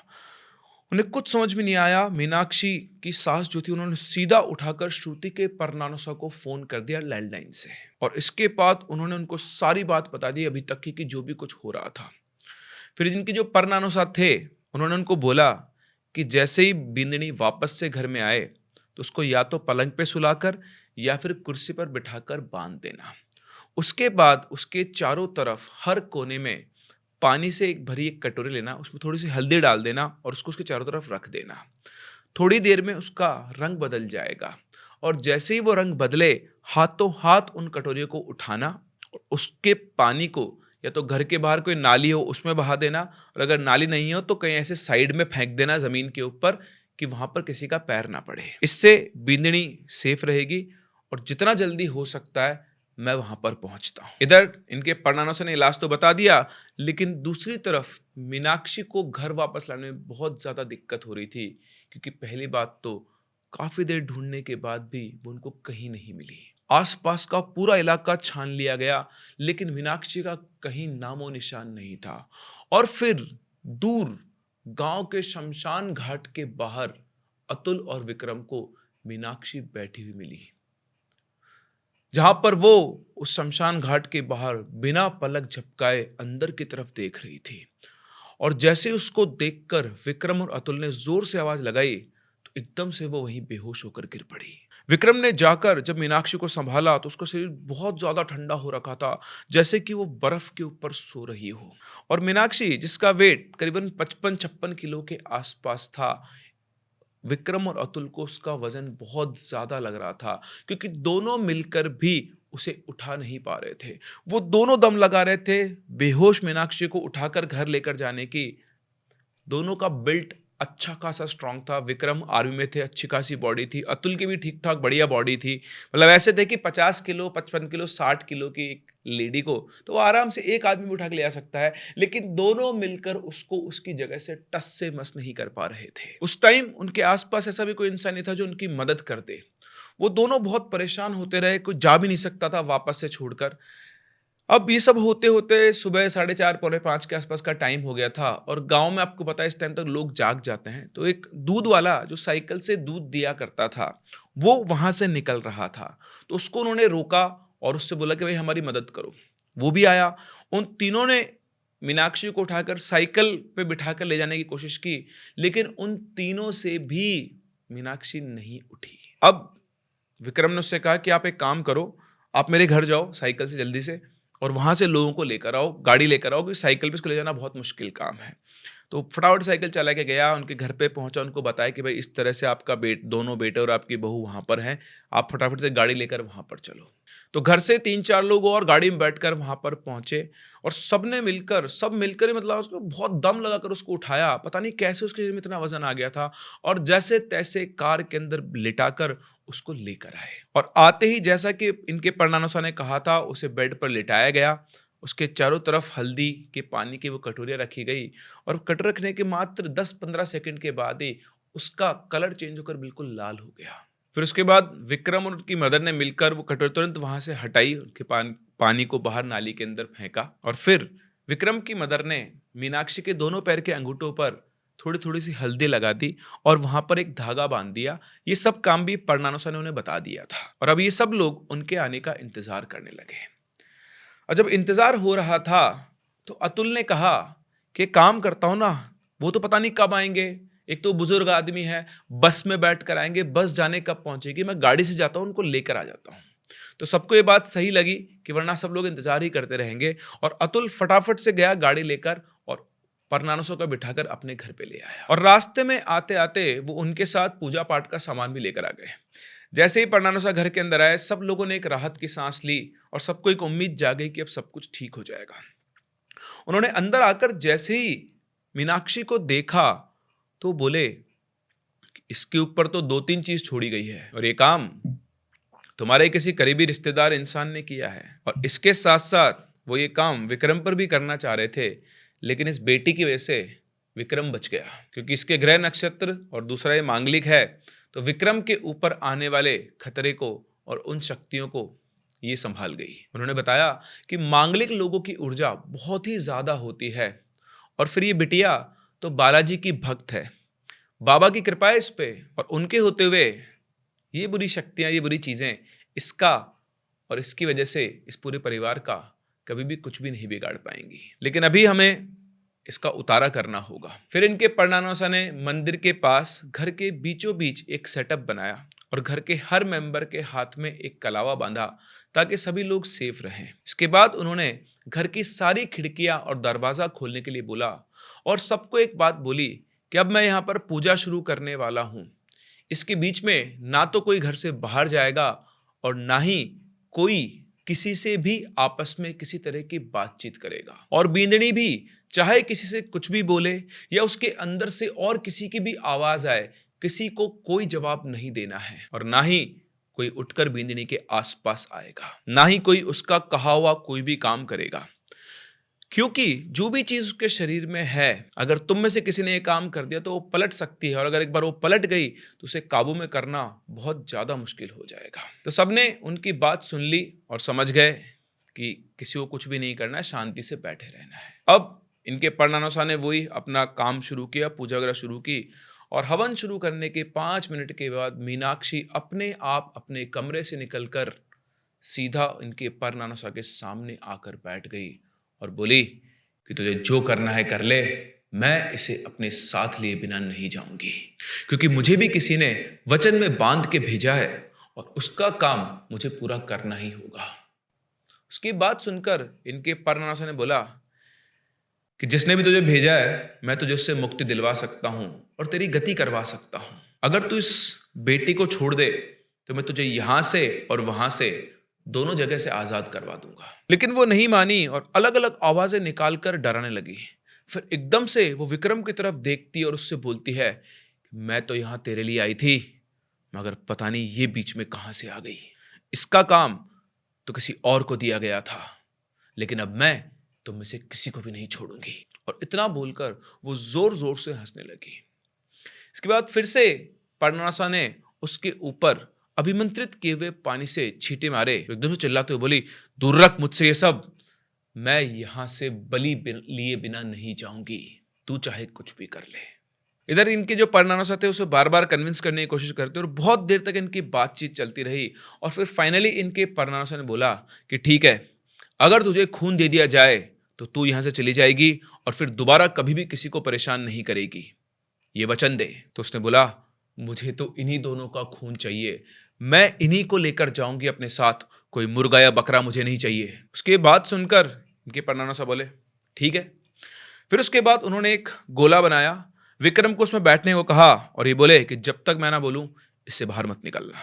उन्हें कुछ समझ में नहीं आया। मीनाक्षी की सास जो थी उन्होंने सीधा उठाकर श्रुति के परनानुसा को फोन कर दिया लैंडलाइन से, और इसके बाद उन्होंने उनको सारी बात बता दी अभी तक की जो भी कुछ हो रहा था। फिर जिनके जो परनानुसा थे उन्होंने उनको बोला कि जैसे ही बिंदनी वापस से घर में आए तो उसको या तो पलंग पे सुलाकर या फिर कुर्सी पर बिठाकर बांध देना। उसके बाद उसके चारों तरफ हर कोने में पानी से भरी एक कटोरी लेना, उसमें थोड़ी सी हल्दी डाल देना और उसको उसके चारों तरफ रख देना। थोड़ी देर में उसका रंग बदल जाएगा और जैसे ही वो रंग बदले हाथों हाथ उन कटोरियों को उठाना और उसके पानी को या तो घर के बाहर कोई नाली हो उसमें बहा देना, और अगर नाली नहीं हो तो कहीं ऐसे साइड में फेंक देना जमीन के ऊपर कि वहां पर किसी का पैर ना पड़े। इससे बींदनी सेफ रहेगी और जितना जल्दी हो सकता है मैं वहां पर पहुंचता हूं। इधर इनके परनानुसा ने इलाज तो बता दिया, लेकिन दूसरी तरफ मीनाक्षी को घर वापस लाने में बहुत ज्यादा दिक्कत हो रही थी, क्योंकि पहली बात तो काफी देर ढूंढने के बाद भी वो उनको कहीं नहीं मिली। आसपास का पूरा इलाका छान लिया गया, लेकिन मीनाक्षी का कहीं नामो निशान नहीं था। और फिर दूर गांव के शमशान घाट के बाहर अतुल और विक्रम को मीनाक्षी बैठी हुई मिली, जहां पर वो उस शमशान घाट के बाहर बिना पलक झपकाए अंदर की तरफ देख रही थी। और जैसे उसको देखकर विक्रम और अतुल ने जोर से आवाज लगाई तो एकदम से वो वहीं बेहोश होकर गिर पड़ी। विक्रम ने जाकर जब मीनाक्षी को संभाला तो उसका शरीर बहुत ज्यादा ठंडा हो रखा था, जैसे कि वो बर्फ के ऊपर सो रही हो। और मीनाक्षी, जिसका वेट करीबन 55-56 किलो के आसपास था, विक्रम और अतुल को उसका वजन बहुत ज्यादा लग रहा था, क्योंकि दोनों मिलकर भी उसे उठा नहीं पा रहे थे। वो दोनों दम लगा रहे थे बेहोश मीनाक्षी को उठाकर घर लेकर जाने की। दोनों का बिल्ट अच्छा खासा स्ट्रांग था। विक्रम आर्मी में थे, अच्छी खासी बॉडी थी। अतुल की भी ठीक ठाक बढ़िया बॉडी थी। मतलब ऐसे थे कि 50 किलो, 55 किलो, 60 किलो की एक लेडी को तो वो आराम से एक आदमी भी उठा के ले आ सकता है, लेकिन दोनों मिलकर उसको उसकी जगह से टस से मस नहीं कर पा रहे थे। उस टाइम उनके आसपास ऐसा भी कोई इंसान नहीं था जो उनकी मदद कर दे। वो दोनों बहुत परेशान होते रहे, कोई जा भी नहीं सकता था वापस से छोड़कर। अब ये सब होते होते सुबह 4:30 पौने 5 के आसपास का टाइम हो गया था, और गांव में आपको पता है इस टाइम तक लोग जाग जाते हैं। तो एक दूध वाला जो साइकिल से दूध दिया करता था, वो वहां से निकल रहा था। तो उसको उन्होंने रोका और उससे बोला कि भाई हमारी मदद करो। वो भी आया। उन तीनों ने मीनाक्षी को उठाकर साइकिल पे बिठाकर ले जाने की कोशिश की, लेकिन उन तीनों से भी मीनाक्षी नहीं उठी। अब विक्रम ने उससे कहा कि आप एक काम करो, आप मेरे घर जाओ साइकिल से जल्दी से, और वहां से लोगों को लेकर आओ, गाड़ी लेकर आओ, क्योंकि साइकिल पे इसको ले जाना बहुत मुश्किल काम है। तो फटाफट साइकिल चला के गया, उनके घर पे पहुंचा, उनको बताया कि भाई इस तरह से आपका दोनों बेटे और आपकी बहू वहां पर हैं, आप फटाफट से गाड़ी लेकर वहां पर चलो। तो घर से 3-4 लोग और गाड़ी में बैठकर वहां पर पहुंचे, और सबने मिलकर, सब मिलकर ही मतलब उसको बहुत दम लगाकर उसको उठाया। पता नहीं कैसे उसके शरीर में इतना वजन आ गया था, और जैसे तैसे कार के अंदर लिटाकर उसको लेकर आए। और आते ही जैसा कि इनके परनानुसा ने कहा था, उसे बेड पर लिटाया गया। उसके चारों तरफ हल्दी के पानी की वो कटोरियां रखी गई, और कटोरी रखने के मात्र 10-15 सेकंड के बाद ही उसका कलर चेंज होकर बिल्कुल लाल हो गया। फिर उसके बाद विक्रम और उनकी मदर ने मिलकर वो कटोरी तुरंत वहां से हटाई, उनके पानी को बाहर नाली के अंदर फेंका, और फिर विक्रम की मदर ने मीनाक्षी के दोनों पैर के अंगूठों पर थोड़ी थोड़ी सी हल्दी लगा दी, और वहां पर एक धागा बांध दिया। ये सब काम भी परनानुसा ने उन्हें बता दिया था, और अब ये सब लोग उनके आने का इंतजार करने लगे। और जब इंतजार हो रहा था, तो अतुल ने कहा कि काम करता हूं ना, वो तो पता नहीं कब आएंगे। एक तो बुजुर्ग आदमी है, बस में बैठ कर आएंगे, बस जाने कब पहुंचेगी, मैं गाड़ी से जाता हूं, उनको लेकर आ जाता हूं। तो सबको ये बात सही लगी कि वरना सब लोग इंतजार ही करते रहेंगे, और अतुल फटाफट से गया गाड़ी लेकर, और परनानुसा को बिठाकर अपने घर पे ले आया। और रास्ते में आते आते वो उनके साथ पूजा पाठ का सामान भी लेकर आ गए। जैसे ही परनानुसा घर के अंदर आए, सब लोगों ने एक राहत की सांस ली, और सबको एक उम्मीद जागी कि अब सब कुछ ठीक हो जाएगा। उन्होंने अंदर आकर जैसे ही मीनाक्षी को देखा, तो बोले कि इसके ऊपर तो 2-3 चीज छोड़ी गई है, और ये काम तुम्हारे किसी करीबी रिश्तेदार इंसान ने किया है। और इसके साथ साथ वो ये काम विक्रम पर भी करना चाह रहे थे, लेकिन इस बेटी की वजह से विक्रम बच गया, क्योंकि इसके ग्रह नक्षत्र और दूसरा ये मांगलिक है। तो विक्रम के ऊपर आने वाले खतरे को और उन शक्तियों को ये संभाल गई। उन्होंने बताया कि मांगलिक लोगों की ऊर्जा बहुत ही ज्यादा होती है, और फिर ये बिटिया तो बालाजी की भक्त है, बाबा की कृपा है इस पे, और उनके होते हुए ये बुरी शक्तियां, ये बुरी चीजें इसका और इसकी वजह से इस पूरे परिवार का कभी भी कुछ भी नहीं बिगाड़ पाएंगी। लेकिन अभी हमें इसका उतारा करना होगा। फिर इनके परनानुसा ने मंदिर के पास घर के बीचों बीच एक सेटअप बनाया, और घर के हर मेंबर के हाथ में एक कलावा बांधा, ताकि सभी लोग सेफ रहें। इसके बाद उन्होंने घर की सारी खिड़कियां और दरवाजा खोलने के लिए बोला, और सबको एक बात बोली कि अब मैं यहाँ पर पूजा शुरू करने वाला हूँ। इसके बीच में ना तो कोई घर से बाहर जाएगा, और ना ही कोई किसी से भी आपस में किसी तरह की बातचीत करेगा। और बींदनी भी चाहे किसी से कुछ भी बोले, या उसके अंदर से और किसी की भी आवाज आए, किसी को कोई जवाब नहीं देना है, और ना ही कोई उठकर बींदनी के आसपास आएगा, ना ही कोई उसका कहा हुआ कोई भी काम करेगा। क्योंकि जो भी चीज उसके शरीर में है, अगर तुम में से किसी ने ये काम कर दिया तो वो पलट सकती है, और अगर एक बार वो पलट गई तो उसे काबू में करना बहुत ज्यादा मुश्किल हो जाएगा। तो सबने उनकी बात सुन ली और समझ गए कि किसी को कुछ भी नहीं करना है, शांति से बैठे रहना है। अब इनके परनानुसा ने वही अपना काम शुरू किया, पूजा वगैरह शुरू की, और हवन शुरू करने के 5 मिनट के बाद मीनाक्षी अपने आप अपने कमरे से निकलकर सीधा इनके परनानुसा के सामने आकर बैठ गई, और बोली कि तुझे जो करना है कर ले, मैं इसे अपने साथ लिए बिना नहीं जाऊंगी, क्योंकि मुझे भी किसी ने वचन में बांध के भेजा है, और उसका काम मुझे पूरा करना ही होगा। उसकी बात सुनकर इनके परनानुसा ने बोला कि जिसने भी तुझे भेजा है, मैं तुझे उससे मुक्ति दिलवा सकता हूं और तेरी गति करवा सकता हूं। अगर तू इस बेटी को छोड़ दे तो मैं तुझे यहां से और वहां से दोनों जगह से आजाद करवा दूंगा। लेकिन वो नहीं मानी और अलग अलग आवाजें निकालकर डराने लगी। फिर एकदम से वो विक्रम की तरफ देखती और उससे बोलती है, मैं तो यहां तेरे लिए आई थी, मगर पता नहीं ये बीच में कहां से आ गई। इसका काम तो किसी और को दिया गया था, लेकिन अब मैं तुम में से किसी को भी नहीं छोड़ूंगी। और इतना बोलकर वो जोर जोर से हंसने लगी। इसके बाद फिर से पर्णासा ने उसके ऊपर अभिमंत्रित किए हुए पानी से छींटे मारे। एकदम से चिल्लाते हुए बोली, दूर रख मुझसे ये सब, मैं यहां से बलि लिए बिना नहीं जाऊंगी, तू चाहे कुछ भी कर ले। इधर इनके जो पर्णासा थे उसे बार बार कन्विंस करने की कोशिश करते और बहुत देर तक इनकी बातचीत चलती रही। और फिर फाइनली इनके पर्णासा ने बोला कि ठीक है, अगर तुझे खून दे दिया जाए तो तू यहां से चली जाएगी और फिर दोबारा कभी भी किसी को परेशान नहीं करेगी, ये वचन दे। तो उसने बोला, मुझे तो इन्हीं दोनों का खून चाहिए, मैं इन्हीं को लेकर जाऊंगी अपने साथ, कोई मुर्गा या बकरा मुझे नहीं चाहिए। उसके बाद सुनकर इनके पर्णासा बोले ठीक है। फिर उसके बाद उन्होंने एक गोला बनाया, विक्रम को उसमें बैठने को कहा और ये बोले कि जब तक मैं ना बोलूं इससे बाहर मत निकलना।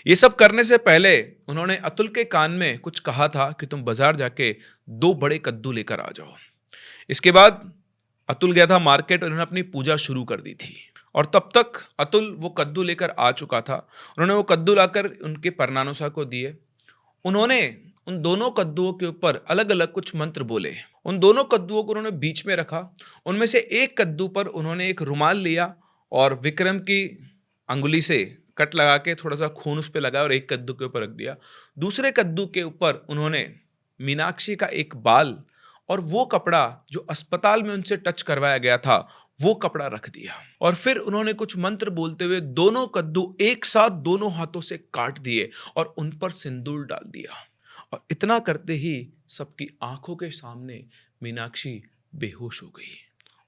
ये सब करने से पहले उन्होंने अतुल के कान में कुछ कहा था कि तुम बाजार जाके 2 बड़े कद्दू लेकर आ जाओ। इसके बाद अतुल गया था मार्केट और उन्होंने अपनी पूजा शुरू कर दी थी। और तब तक अतुल वो कद्दू लेकर आ चुका था। उन्होंने वो कद्दू लाकर उनके परनानुसा को दिए। उन्होंने उन दोनों कद्दुओं के ऊपर अलग अलग कुछ मंत्र बोले। उन दोनों कद्दुओं को उन्होंने बीच में रखा। उनमें से एक कद्दू पर उन्होंने एक रुमाल लिया और विक्रम की अंगुली से कट लगा के थोड़ा सा खून उस पर लगाया और एक कद्दू के ऊपर रख दिया। दूसरे कद्दू के ऊपर उन्होंने मीनाक्षी का एक बाल और वो कपड़ा जो अस्पताल में उनसे टच करवाया गया था वो कपड़ा रख दिया। और फिर उन्होंने कुछ मंत्र बोलते हुए दोनों कद्दू एक साथ दोनों हाथों से काट दिए और उन पर सिंदूर डाल दिया। और इतना करते ही सबकी आंखों के सामने मीनाक्षी बेहोश हो गई।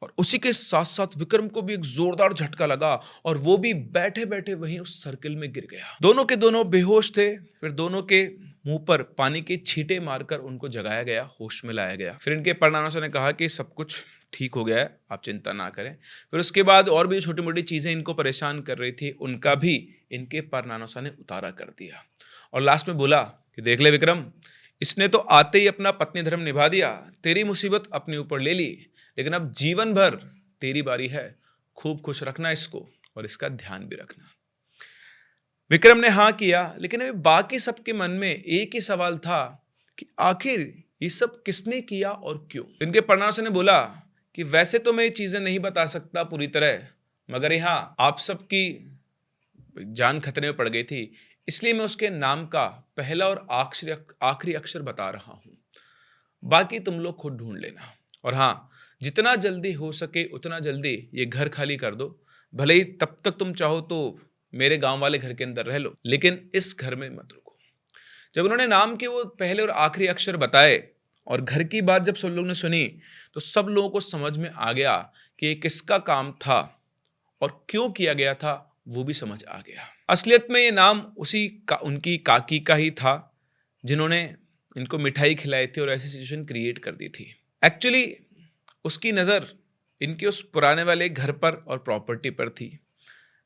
और उसी के साथ साथ विक्रम को भी एक जोरदार झटका लगा और वो भी बैठे बैठे वहीं उस सर्किल में गिर गया। दोनों के दोनों बेहोश थे। फिर दोनों के मुंह पर पानी के छींटे मारकर उनको जगाया गया, होश में लाया गया। फिर इनके परनानुसा ने कहा कि सब कुछ ठीक हो गया है, आप चिंता ना करें। फिर उसके बाद और भी छोटी मोटी चीजें इनको परेशान कर रही थी, उनका भी इनके परनानुसा ने उतारा कर दिया। और लास्ट में बोला कि देख ले विक्रम, इसने तो आते ही अपना पत्नी धर्म निभा दिया, तेरी मुसीबत अपने ऊपर ले ली, लेकिन अब जीवन भर तेरी बारी है, खूब खुश रखना इसको और इसका ध्यान भी रखना। विक्रम ने हाँ किया, लेकिन अभी बाकी सबके मन में एक ही सवाल था कि आखिर ये सब किसने किया और क्यों। इनके परनानुसा ने बोला कि वैसे तो मैं ये चीजें नहीं बता सकता पूरी तरह, मगर यहाँ आप सबकी जान खतरे में पड़ गई थी, इसलिए मैं उसके नाम का पहला और आखिरी अक्षर बता रहा हूं। बाकी तुम लोग खुद ढूंढ लेना। और हाँ, जितना जल्दी हो सके उतना जल्दी ये घर खाली कर दो। भले ही तब तक तुम चाहो तो मेरे गांव वाले घर के अंदर रह लो, लेकिन इस घर में मत रुको। जब उन्होंने नाम के वो पहले और आखिरी अक्षर बताए और घर की बात जब सब लोग ने सुनी तो सब लोगों को समझ में आ गया कि ये किसका काम था और क्यों किया गया था, वो भी समझ आ गया। असलियत में ये नाम उनकी काकी का ही था, जिन्होंने इनको मिठाई खिलाई थी और ऐसी सिचुएशन क्रिएट कर दी थी। एक्चुअली उसकी नज़र इनके उस पुराने वाले घर पर और प्रॉपर्टी पर थी।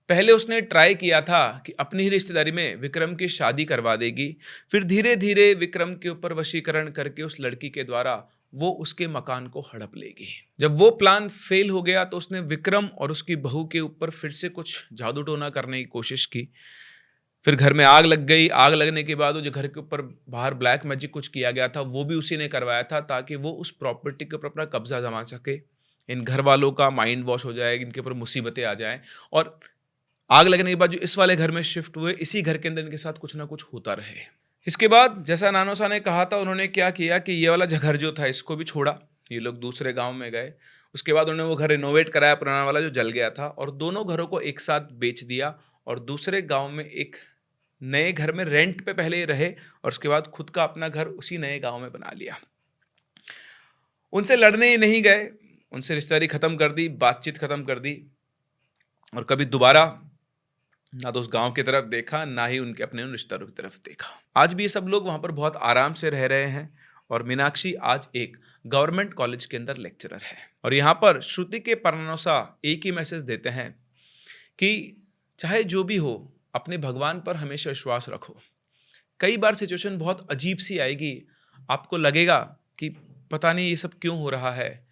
पहले उसने ट्राई किया था कि अपनी ही रिश्तेदारी में विक्रम की शादी करवा देगी, फिर धीरे धीरे विक्रम के ऊपर वशीकरण करके उस लड़की के द्वारा वो उसके मकान को हड़प लेगी। जब वो प्लान फेल हो गया तो उसने विक्रम और उसकी बहू के ऊपर फिर से कुछ जादू टोना करने की कोशिश की। फिर घर में आग लग गई। आग लगने के बाद वो जो घर के ऊपर बाहर ब्लैक मैजिक कुछ किया गया था वो भी उसी ने करवाया था, ताकि वो उस प्रॉपर्टी के ऊपर अपना कब्जा जमा सके, इन घर वालों का माइंड वॉश हो जाए, इनके ऊपर मुसीबतें आ जाएं। और आग लगने के बाद जो इस वाले घर में शिफ्ट हुए, इसी घर के अंदर इनके साथ कुछ ना कुछ होता रहे। इसके बाद जैसा नानोसा ने कहा था, उन्होंने क्या किया कि ये वाला घर जो था इसको भी छोड़ा, ये लोग दूसरे गांव में गए। उसके बाद उन्होंने वो घर रिनोवेट कराया, पुराना वाला जो जल गया था, और दोनों घरों को एक साथ बेच दिया और दूसरे गांव में एक नए घर में रेंट पे पहले रहे और उसके बाद खुद का अपना घर उसी नए गांव में बना लिया। उनसे लड़ने ही नहीं गए, उनसे रिश्तेदारी खत्म कर दी, बातचीत खत्म कर दी और कभी दोबारा ना तो उस गांव की तरफ देखा, ना ही उनके अपने उन रिश्तेदारों की तरफ देखा। आज भी ये सब लोग वहां पर बहुत आराम से रह रहे हैं और मीनाक्षी आज एक गवर्नमेंट कॉलेज के अंदर लेक्चरर है। और यहाँ पर श्रुति के परनानुसा एक ही मैसेज देते हैं कि चाहे जो भी हो, अपने भगवान पर हमेशा विश्वास रखो। कई बार सिचुएशन बहुत अजीब सी आएगी, आपको लगेगा कि पता नहीं ये सब क्यों हो रहा है,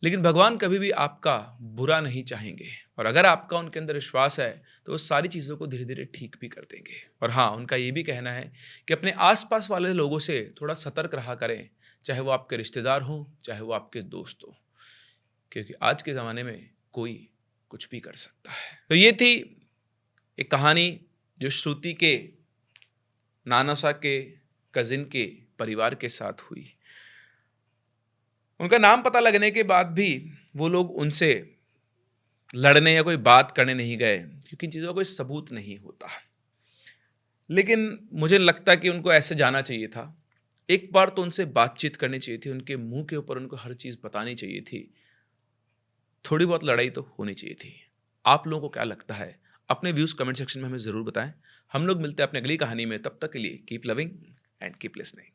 लेकिन भगवान कभी भी आपका बुरा नहीं चाहेंगे और अगर आपका उनके अंदर विश्वास है, तो वो सारी चीज़ों को धीरे-धीरे ठीक भी कर देंगे। और हाँ, उनका ये भी कहना है कि अपने आस-पास वाले लोगों से थोड़ा सतर्क रहा करें, चाहे वो आपके रिश्तेदार हों, चाहे वो आपके दोस्त हों, क्योंकि आज के ज़माने में कोई कुछ भी कर सकता है। तो ये थी एक कहानी जो श्रुति के नानासा के कज़िन के परिवार के साथ हुई। उनका नाम पता लगने के बाद भी वो लोग उनसे लड़ने या कोई बात करने नहीं गए, क्योंकि इन चीज़ों का कोई सबूत नहीं होता। लेकिन मुझे लगता है कि उनको ऐसे जाना चाहिए था। एक बार तो उनसे बातचीत करनी चाहिए थी, उनके मुँह के ऊपर उनको हर चीज़ बतानी चाहिए थी। थोड़ी बहुत लड़ाई तो होनी चाहिए थी। आप लोगों को क्या लगता है? अपने व्यूज़ कमेंट सेक्शन में हमें ज़रूर बताएँ। हम लोग मिलते हैं अपनी अगली कहानी में, तब तक के लिए keep loving and keep listening.